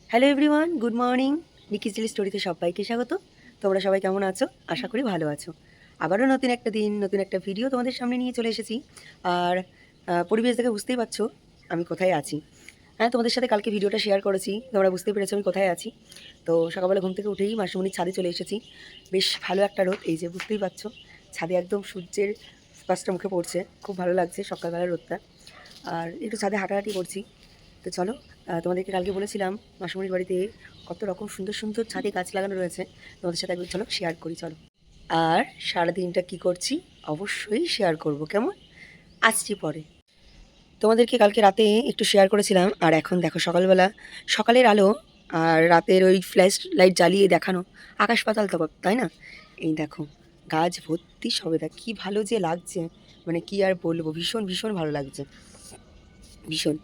Hello everyone, good morning. Nikki Chilli স্টোরিতে সবাইকে স্বাগত। তোমরা সবাই কেমন আছো? আশা করি ভালো আছো। আবারও নতুন একটা দিন, নতুন একটা ভিডিও তোমাদের সামনে নিয়ে চলে এসেছি। আর পরিবেশ দেখে বুঝতেই পারছো আমি কোথায় আছি। হ্যাঁ, তোমাদের সাথে কালকে ভিডিওটা শেয়ার করেছি, তোমরা বুঝতেই পেরেছো আমি কোথায় আছি। তো সকালবেলা ঘুম থেকে উঠেই মাসিমণির ছাদে চলে এসেছি। বেশ ভালো একটা রোদ, এই যে বুঝতেই পারছো ছাদে একদম সূর্যের স্পষ্ট মুখে পড়ছে, খুব ভালো লাগছে সকালবেলার রোদটা। আর একটু ছাদে হাঁটাহাঁটি করছি। তো চলো, তোমাদেরকে কালকে বলেছিলাম মাসিমণির বাড়িতে কত রকম সুন্দর সুন্দর ছাদে গাছ লাগানো রয়েছে, তোমাদের সাথে একবার চলো শেয়ার করি। চলো, আর সারাদিনটা কি করছি অবশ্যই শেয়ার করব, কেমন? আসছি পরে। তোমাদেরকে কালকে রাতে একটু শেয়ার করেছিলাম, আর এখন দেখো সকালবেলা সকালের আলো আর রাতের ওই ফ্ল্যাশ লাইট জ্বালিয়ে দেখানো আকাশ পাতাল তফাৎ, তাই না? এই দেখো গাছ ভর্তি সবেদা, কি ভালো যে লাগছে, মানে কি আর বলবো, ভীষণ ভীষণ ভালো লাগছে, ভীষণ।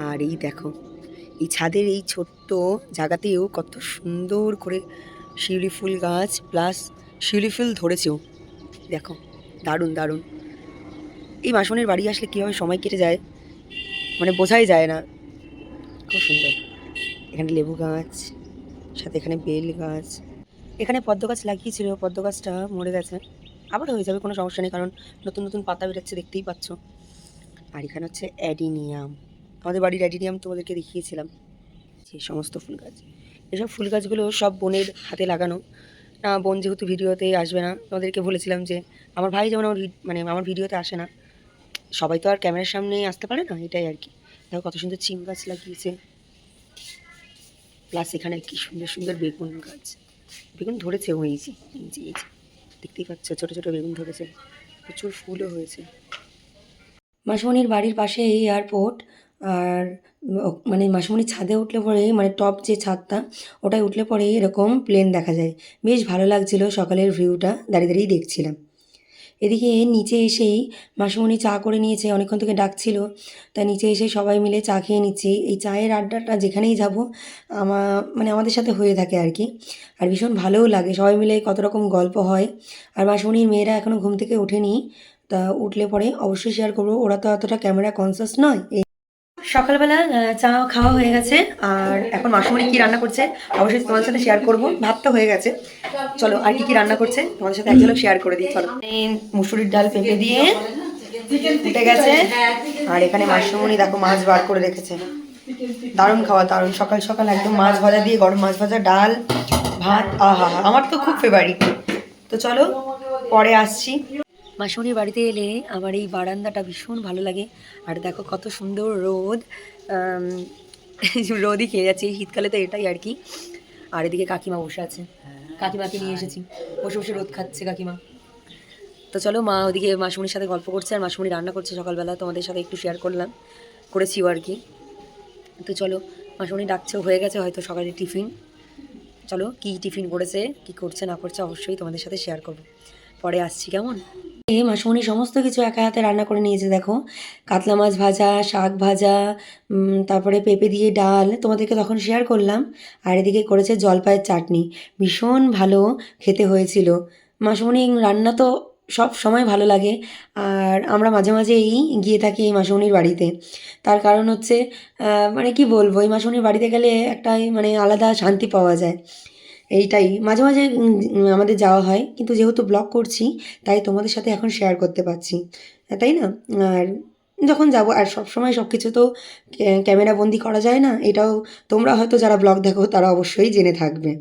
আর এই দেখো এই ছাদের এই ছোট্ট জায়গাতেও কত সুন্দর করে শিউলি ফুল গাছ প্লাস শিউলি ফুল ধরেছেও, দেখো দারুণ দারুণ। এই মাসনের বাড়ি আসলে কীভাবে সময় কেটে যায় মানে বোঝাই যায় না, খুব সুন্দর। এখানে লেবু গাছ, সাথে এখানে বেল গাছ, এখানে পদ্ম গাছ লাগিয়েছিল, পদ্ম গাছটা মরে গেছে, আবার হয়ে যাবে, কোনো সমস্যা নেই, কারণ নতুন নতুন পাতা বেরোচ্ছে দেখতেই পাচ্ছ। আর এখানে হচ্ছে অ্যাডিনিয়াম, আমাদের বাড়ির অ্যাডিনিয়াম তোমাদেরকে দেখিয়েছিলাম, যে সমস্ত ফুল গাছ। এসব ফুল গাছগুলো সব বোনের হাতে লাগানো। না, বোন যেহেতু ভিডিওতে আসবে না, তোমাদেরকে বলেছিলাম যে আমার ভাই যেমন মানে আমার ভিডিওতে আসে না, সবাই তো আর ক্যামেরার সামনে আসতে পারে না, এটাই আর কি। দেখো কত সুন্দর চিম গাছ লাগিয়েছে, প্লাস এখানে কি সুন্দর সুন্দর বেগুন গাছ, বেগুন ধরেছে, হয়েছে এই যে দেখতেই পাচ্ছ ছোটো ছোটো বেগুন ধরেছে, প্রচুর ফুলও হয়েছে। মাসিমণির বাড়ির পাশে এই এয়ারপোর্ট। আর মানে মাসিমণির ছাদে উঠলে পরেই, মানে টপ যে ছাদটা ওটায় উঠলে পরেই এরকম প্লেন দেখা যায়, বেশ ভালো লাগছিল সকালের ভিউটা, দাঁড়িয়ে দাঁড়িয়েই দেখছিলাম। এদিকে নিচে এসেই মাসিমণি চা করে নিয়েছে, অনেকক্ষণ থেকে ডাকছিল, তা নিচে এসে সবাই মিলে চা খেয়ে নিচ্ছি। এই চায়ের আড্ডাটা যেখানেই যাব মানে আমাদের সাথে হয়ে থাকে আর কি, আর ভীষণ ভালোও লাগে, সবাই মিলে কত রকম গল্প হয়। আর মাসিমণির মেয়েরা এখনও ঘুম থেকে ওঠেনি, তা উঠলে পরে অবশ্যই শেয়ার করবো, ওরা তো এতটা ক্যামেরা কনসাস নয়। সকালবেলা চা খাওয়া হয়ে গেছে, আর এখন মাসিমণি কি রান্না করছে অবশ্যই তোমাদের সাথে শেয়ার করব। ভাত তো হয়ে গেছে, চলো আর কি কি রান্না করছে তোমাদের সাথে এক ঝলক শেয়ার করে দিই। চলো, মুসুরির ডাল পেঁপে দিয়ে উঠে গেছে, আর এখানে মাসিমণি দেখো মাছ বার করে রেখেছে, দারুণ খাওয়া, দারুণ। সকাল সকাল একদম মাছ ভাজা দিয়ে, গরম মাছ ভাজা, ডাল ভাত, আহা হা, আমার তো খুব ফেভারিট। তো চলো পরে আসছি। মাসিমণির বাড়িতে এলে আমার এই বারান্দাটা ভীষণ ভালো লাগে, আর দেখো কত সুন্দর রোদ, রোদই খেয়ে যাচ্ছে, এই শীতকালে তো এটাই আর কি। আর এদিকে কাকিমা বসে আছে, কাকিমাকে নিয়ে এসেছি, বসে বসে রোদ খাচ্ছে কাকিমা। তো চলো, মা ওদিকে মাসিমণির সাথে গল্প করছে, আর মাসিমণি রান্না করছে সকালবেলা, তোমাদের সাথে একটু শেয়ার করলাম, করেছিও আর কি। তো চলো, মাসিমণি ডাকছেও, হয়ে গেছে হয়তো সকালে টিফিন। চলো, কি টিফিন করেছে, কি করছে না করছে অবশ্যই তোমাদের সাথে শেয়ার করবো, পরে আসছি, কেমন? মাসিমণি সমস্ত কিছু একা হাতে রান্না করে নিয়েছে, দেখো কাতলা মাছ ভাজা, শাক ভাজা, তারপরে পেঁপে দিয়ে ডাল, তোমাদেরকে তখন শেয়ার করলাম। আর এদিকে করেছে জলপাইয়ের চাটনি, ভীষণ ভালো খেতে হয়েছিল। মাসিমণি রান্না তো সব সময় ভালো লাগে, আর আমরা মাঝে মাঝেই গিয়ে থাকি এই মাসিমণির বাড়িতে। তার কারণ হচ্ছে মানে কি বলবো, এই মাসিমণির বাড়িতে গেলে একটা মানে আলাদা শান্তি পাওয়া যায়, এইটাই। মাঝে মাঝে আমাদের যাওয়া হয়, কিন্তু যেহেতু ব্লগ করছি তাই তোমাদের সাথে এখন শেয়ার করতে পারছি, তাই না? আর যখন যাব, আর সব সময় সব কিছু তো ক্যামেরা বন্দি করা যায় না, এটাও তোমরা হয়তো যারা ব্লগ দেখো তারা অবশ্যই জেনে থাকবে।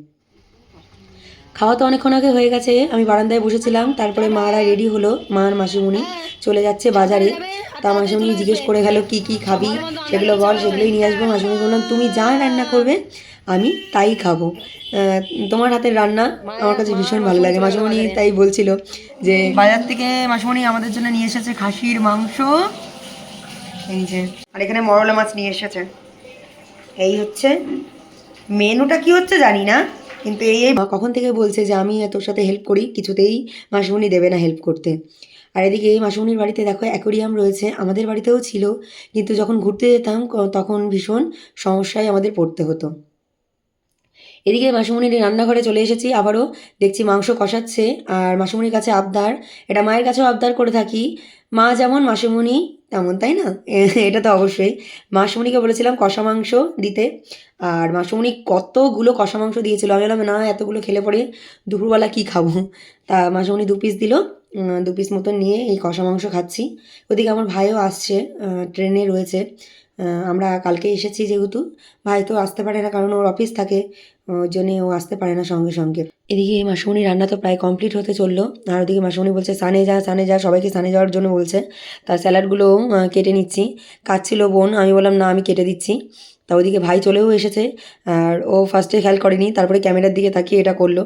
খাওয়া তো অনেকক্ষণ আগে হয়ে গেছে, আমি বারান্দায় বসেছিলাম, তারপরে মারা রেডি হলো, মা আর মাসিমণি চলে যাচ্ছে বাজারে। তা মাসিমণি জিজ্ঞেস করে গেল কি কি খাবি, সেগুলো বল, সেগুলোই নিয়ে আসবো। মাসিমণি বললাম তুমি যা রান্না করবে আমি তাই খাবো, তোমার হাতের রান্না আমার কাছে ভীষণ ভালো লাগে। মাসিমণি তাই বলছিল যে বাজার থেকে মাসিমণি আমাদের জন্য নিয়ে এসেছে খাসির মাংস, এই যে, আর এখানে মরলা মাছ নিয়ে এসেছে। এই হচ্ছে মেনুটা, কি হচ্ছে জানি না, কিন্তু এই কখন থেকে বলছে যে আমি তোর সাথে হেল্প করি, কিছুতেই মাসিমণি দেবে না হেল্প করতে। আর এদিকে এই মাসিমণির বাড়িতে দেখো অ্যাকোরিয়াম রয়েছে, আমাদের বাড়িতেও ছিল, কিন্তু যখন ঘুরতে যেতাম তখন ভীষণ সমস্যায় আমাদের পড়তে হতো। এদিকে মাসিমণির রান্নাঘরে চলে এসেছি, আবারও দেখছি মাংস কষাচ্ছে। আর মাসিমণির কাছে আবদার, এটা মায়ের কাছেও আবদার করে থাকি, মা যেমন মাসিমণি তেমন, তাই না? এটা তো অবশ্যই। মাসিমণিকে বলেছিলাম কষা মাংস দিতে, আর মাসিমণি কতগুলো কষা মাংস দিয়েছিল। আমি বললাম না, এতগুলো খেলে পরে দুপুরবেলা কী খাবো। তা মাসিমণি 2 পিস দিল, 2 পিস মতন নিয়ে এই কষা মাংস খাচ্ছি। ওদিকে আমার ভাইও আসছে, ট্রেনে রয়েছে। আমরা কালকে এসেছি যেহেতু, ভাই তো আসতে পারে না কারণ ওর অফিস থাকে, ওই জন্যে ও আসতে পারে না সঙ্গে সঙ্গে। এদিকে মাসিমণি রান্না তো প্রায় কমপ্লিট হতে চললো, আর ওদিকে মাসিমণি বলছে সানে যা সানে যা, সবাইকে সানে যাওয়ার জন্য বলছে। তার স্যালাডগুলো কেটে নিচ্ছি, কাটছিল বোন, আমি বললাম না আমি কেটে দিচ্ছি। তা ওদিকে ভাই চলেও এসেছে, আর ও ফার্স্টে খেয়াল করেনি, তারপরে ক্যামেরার দিকে তাকিয়ে এটা করলো।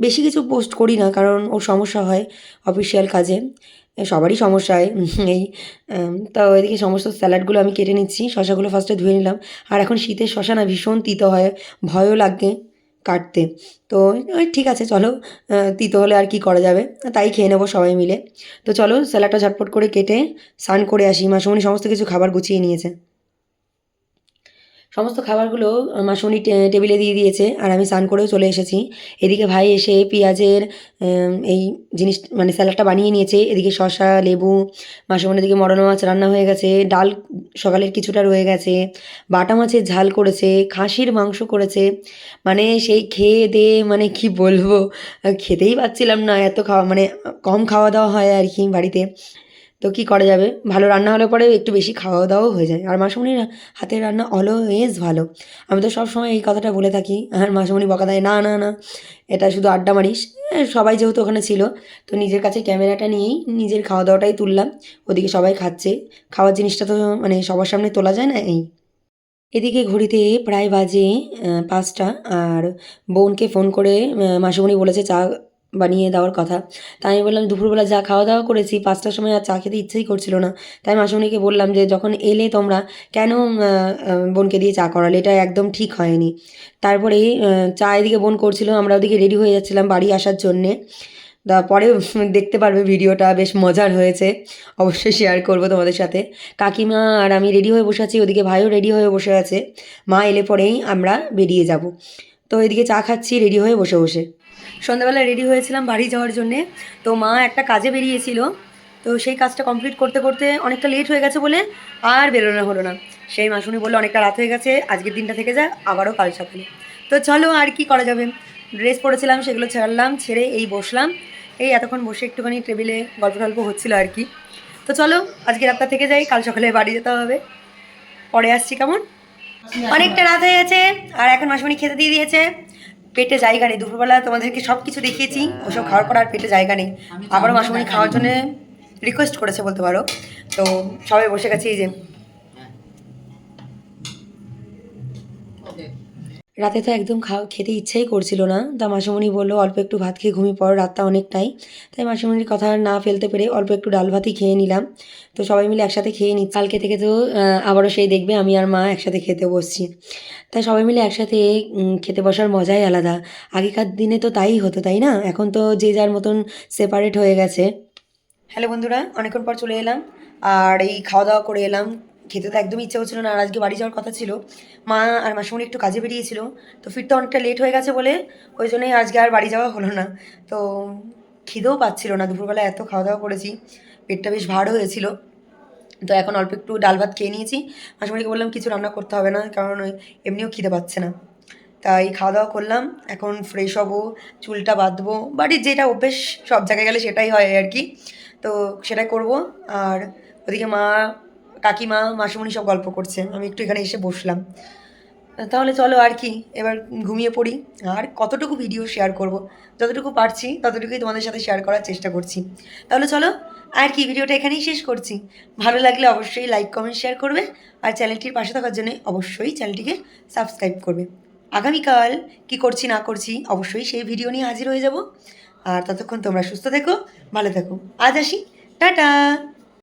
বেশি কিছু পোস্ট করি না কারণ ওর সমস্যা হয় অফিসিয়াল কাজে, সবারই সমস্যা হয়। এই তা ওইদিকে সমস্ত স্যালাডগুলো আমি কেটে নিচ্ছি, শসাগুলো ফার্স্টে ধুয়ে নিলাম। আর এখন শীতের শসা না ভীষণ তিতো হয়, ভয়ও লাগে কাটতে। তো ওই ঠিক আছে চলো, তিতো হলে আর কি করা যাবে, তাই খেয়ে নেবো সবাই মিলে। তো চলো স্যালাডটা ঝটপট করে কেটে স্নান করে আসি। মাসুমণি সমস্ত কিছু খাবার গুছিয়ে নিয়েছে, সমস্ত খাবারগুলো মাসুমণি টেবিলে দিয়ে দিয়েছে, আর আমি স্নান করেও চলে এসেছি। এদিকে ভাই এসে পেঁয়াজের এই জিনিস মানে স্যালাডটা বানিয়ে নিয়েছে। এদিকে শসা, লেবু, মাসুমণির দিকে মরলা মাছ রান্না হয়ে গেছে, ডাল সকালের কিছুটা রয়ে গেছে, বাটা মাছের ঝাল করেছে, খাসির মাংস করেছে। মানে সেই খেয়ে দেয়ে মানে কি বলবো, খেতেই পাচ্ছিলাম না, এত খাওয়া মানে কম খাওয়া দাওয়া হয় আর কি বাড়িতে। তো কী করা যাবে, ভালো রান্না হলে পরে একটু বেশি খাওয়া দাওয়াও হয়ে যায়। আর মাসুমণির হাতের রান্না অলওয়েজ ভালো, আমি তো সবসময় এই কথাটা বলে থাকি। আর মাসুমণি বকা দেয়, না না না, এটা শুধু আড্ডা মারিস। সবাই যেহেতু ওখানে ছিল, তো নিজের কাছে ক্যামেরাটা নিয়েই নিজের খাওয়া দাওয়াটাই তুললাম। ওদিকে সবাই খাচ্ছে, খাওয়ার জিনিসটা তো মানে সবার সামনে তোলা যায় না। এই এদিকে ঘড়িতে প্রায় বাজে 5টা, আর বোনকে ফোন করে মাসিমণি বলেছে চা বানিয়ে দেওয়ার কথা। তাই আমি বললাম দুপুরবেলা যা খাওয়া দাওয়া করেছি, 5টার সময় আর চা খেতে ইচ্ছেই করছিল না। তাই মাসিমণিকে বললাম যে যখন এলে তোমরা কেন বোনকে দিয়ে চা করালে, এটা একদম ঠিক হয়নি। তারপরে চা এদিকে বোন করছিল, আমরা ওদিকে রেডি হয়ে যাচ্ছিলাম বাড়ি আসার জন্যে। পরে দেখতে পারবে, ভিডিওটা বেশ মজার হয়েছে, অবশ্যই শেয়ার করবো তোমাদের সাথে। কাকিমা আর আমি রেডি হয়ে বসে আছি, ওদিকে ভাইও রেডি হয়ে বসে আছে, মা এলে পরেই আমরা বেরিয়ে যাব। তো এদিকে চা খাচ্ছি রেডি হয়ে বসে বসে। সন্ধ্যাবেলা রেডি হয়েছিলাম বাড়ি যাওয়ার জন্যে, তো মা একটা কাজে বেরিয়েছিল, তো সেই কাজটা কমপ্লিট করতে করতে অনেকটা লেট হয়ে গেছে বলে আর বেরোনো হলো না। সেই মাসুনি বললো অনেকটা রাত হয়ে গেছে, আজকের দিনটা থেকে যা, আবারও কাল সকালে। তো চলো আর কি করা যাবে, ড্রেস পরেছিলাম সেগুলো ছাড়লাম, ছেড়ে এই বসলাম। এই এতক্ষণ বসে একটুখানি টেবিলে গল্প টল্প হচ্ছিলো আর কি। তো চলো আজকে রাতটা থেকে যাই, কাল সকালে বাড়ি যেতে হবে, পরে আসছি কেমন। অনেকটা রাত হয়ে গেছে, আর এখন মাসুমণি খেতে দিয়ে দিয়েছে, পেটে জায়গা নেই। দুপুরবেলা তোমাদেরকে সব কিছু দেখিয়েছি, ওসব খাওয়ার পর আর পেটে জায়গা নেই। আবারও মাসুমণি খাওয়ার জন্য রিকোয়েস্ট করেছে বলতে পারো। তো সবাই বসে গেছে, এই যে রাতে তো একদম খেতে ইচ্ছাই করছিল না। তা মাসিমণি বললো অল্প একটু ভাত খেয়ে ঘুমিয়ে পড়ো, রাতটা অনেকটাই। তাই মাসিমণির কথা না ফেলতে পেরে অল্প একটু ডাল ভাতই খেয়ে নিলাম। তো সবাই মিলে একসাথে খেয়ে নিই, কালকে থেকে তো আবারও সেই দেখবে আমি আর মা একসাথে খেতে বসছি। তাই সবাই মিলে একসাথে খেতে বসার মজাই আলাদা। আগেকার দিনে তো তাই হতো, তাই না? এখন তো যে যার মতন সেপারেট হয়ে গেছে। হ্যালো বন্ধুরা, অনেকক্ষণ পর চলে এলাম, আর এই খাওয়া দাওয়া করে এলাম। খেতে তো একদমই ইচ্ছে হচ্ছিলো না, আর আজকে বাড়ি যাওয়ার কথা ছিল। মা আর মাসিমণি একটু কাজে বেরিয়েছিল, তো ফিরতে অনেকটা লেট হয়ে গেছে বলে ওই জন্যই আজকে আর বাড়ি যাওয়া হলো না। তো খিদেও পাচ্ছিল না, দুপুরবেলা এত খাওয়া দাওয়া করেছি, পেটটা বেশ ভারও হয়েছিল। তো এখন অল্প একটু ডাল ভাত খেয়ে নিয়েছি। মাসিমণিকে বললাম কিছু রান্না করতে হবে না, কারণ ওই এমনিও খিদে পাচ্ছে না। তাই খাওয়া দাওয়া করলাম, এখন ফ্রেশ হবো, চুলটা বাঁধবো, বাড়ির যেটা অভ্যেস সব জায়গায় গেলে সেটাই হয় আর কি। তো সেটাই করব। আর ওদিকে মা, কাকিমা, মাসিমণি সব গল্প করছে, আমি একটু এখানে এসে বসলাম। তাহলে চলো আর কি, এবার ঘুমিয়ে পড়ি। আর কতটুকু ভিডিও শেয়ার করব, যতটুকু পারছি ততটুকুই তোমাদের সাথে শেয়ার করার চেষ্টা করছি। তাহলে চলো আর কি, ভিডিওটা এখানেই শেষ করছি। ভালো লাগলে অবশ্যই লাইক কমেন্ট শেয়ার করবে, আর চ্যানেলটির পাশে থাকার জন্য অবশ্যই চ্যানেলটিকে সাবস্ক্রাইব করবে। আগামীকাল কি করছি না করছি অবশ্যই সেই ভিডিও নিয়ে হাজির হয়ে যাব। আর ততক্ষণ তোমরা সুস্থ থেকো, ভালো থেকো। আজ আসি, টাটা।